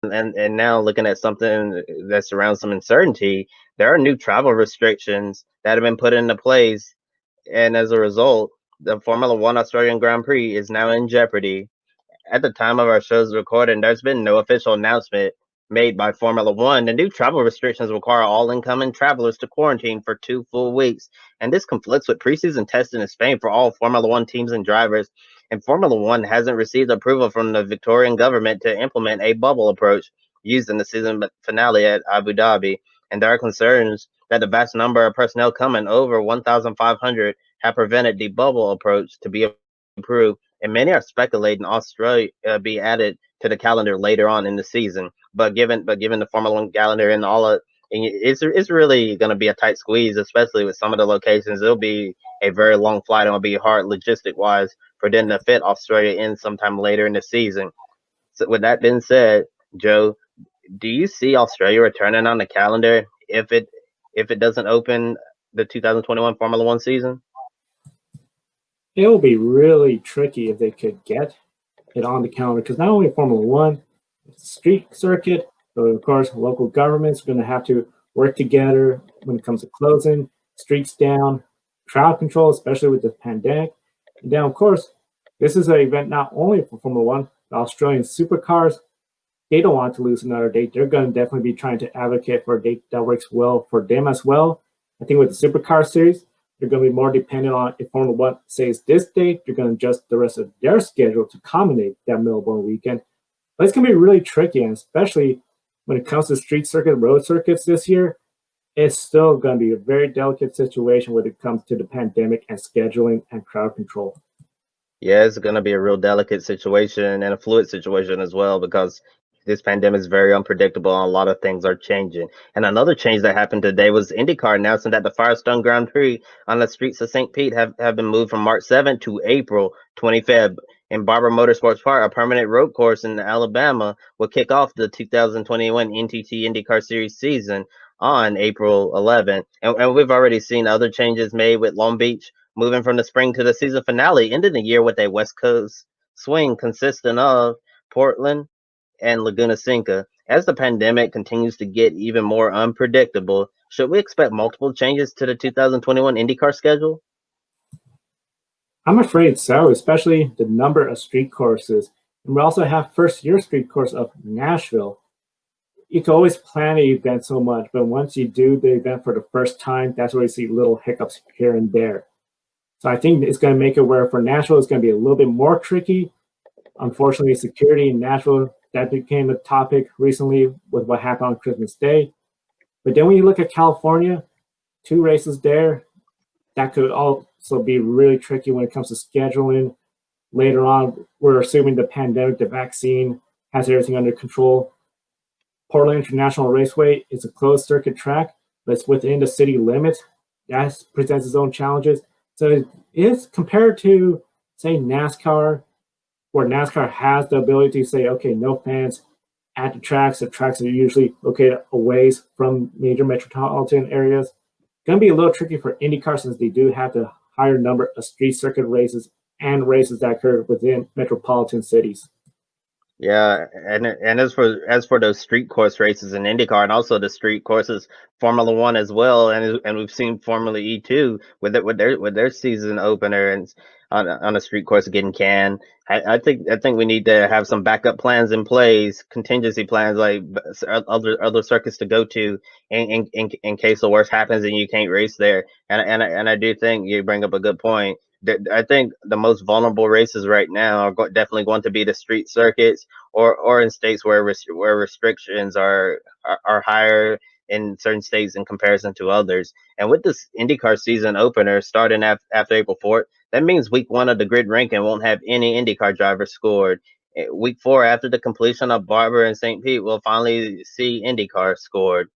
and now looking at something that surrounds some uncertainty, there are new travel restrictions that have been put into place, and as a result, the Formula One Australian Grand Prix is now in jeopardy. At the time of our show's recording, there's been no official announcement made by Formula One. The new travel restrictions require all incoming travelers to quarantine for 2 full weeks, and this conflicts with preseason testing in Spain for all Formula One teams and drivers. And Formula One hasn't received approval from the Victorian government to implement a bubble approach used in the season finale at Abu Dhabi. And there are concerns that the vast number of personnel coming, over 1,500, have prevented the bubble approach to be approved, and many are speculating Australia be added to the calendar later on in the season. But given the Formula One calendar and all of it's really going to be a tight squeeze, especially with some of the locations. It'll be a very long flight. It'll be hard logistic wise for them to fit Australia in sometime later in the season. So with that being said, Joe, do you see Australia returning on the calendar if it doesn't open the 2021 Formula One season? It will be really tricky if they could get it on the calendar because not only Formula One, it's a street circuit, but of course, local governments are going to have to work together when it comes to closing streets down, crowd control, especially with the pandemic. And then, of course, this is an event not only for Formula One, the Australian supercars, they don't want to lose another date. They're going to definitely be trying to advocate for a date that works well for them as well. I think with the supercar series, they're going to be more dependent on if Formula One says this date, they're going to adjust the rest of their schedule to accommodate that Melbourne weekend. But it's going to be really tricky, and especially when it comes to street circuit, road circuits this year, it's still going to be a very delicate situation when it comes to the pandemic and scheduling and crowd control. Yeah, it's going to be a real delicate situation and a fluid situation as well because this pandemic is very unpredictable and a lot of things are changing. And another change that happened today was IndyCar announcing that the Firestone Grand Prix on the streets of St. Pete have been moved from March 7th to April 25th. In Barber Motorsports Park, a permanent road course in Alabama, will kick off the 2021 NTT IndyCar Series season on April 11th. And we've already seen other changes made with Long Beach moving from the spring to the season finale, ending the year with a West Coast swing consisting of Portland and Laguna Seca. As the pandemic continues to get even more unpredictable, should we expect multiple changes to the 2021 IndyCar schedule? I'm afraid so, especially the number of street courses. And we also have first year street course of Nashville. You can always plan an event so much, but once you do the event for the first time, that's where you see little hiccups here and there. So I think it's going to make it where for Nashville, it's going to be a little bit more tricky. Unfortunately, security in Nashville, that became a topic recently with what happened on Christmas Day. But then when you look at California, two races there, that could also be really tricky when it comes to scheduling. Later on, we're assuming the pandemic, the vaccine has everything under control. Portland International Raceway is a closed circuit track, but it's within the city limits. That presents its own challenges. So it's compared to, say, NASCAR, where NASCAR has the ability to say, okay, no fans at the tracks. The tracks are usually located away from major metropolitan areas. It's going to be a little tricky for IndyCar since they do have the higher number of street circuit races and races that occur within metropolitan cities. Yeah, and as for those street course races in IndyCar and also the street courses Formula One as well, and we've seen Formula E too with their season opener and on a street course getting canned. I think we need to have some backup plans in place, contingency plans like other circuits to go to in case the worst happens and you can't race there. And I do think you bring up a good point. I think the most vulnerable races right now are definitely going to be the street circuits, or in states where restrictions are higher in certain states in comparison to others. And with this IndyCar season opener starting after April 4th, that means week one of the grid ranking won't have any IndyCar drivers scored. Week four, after the completion of Barber and St. Pete, we'll finally see IndyCar scored.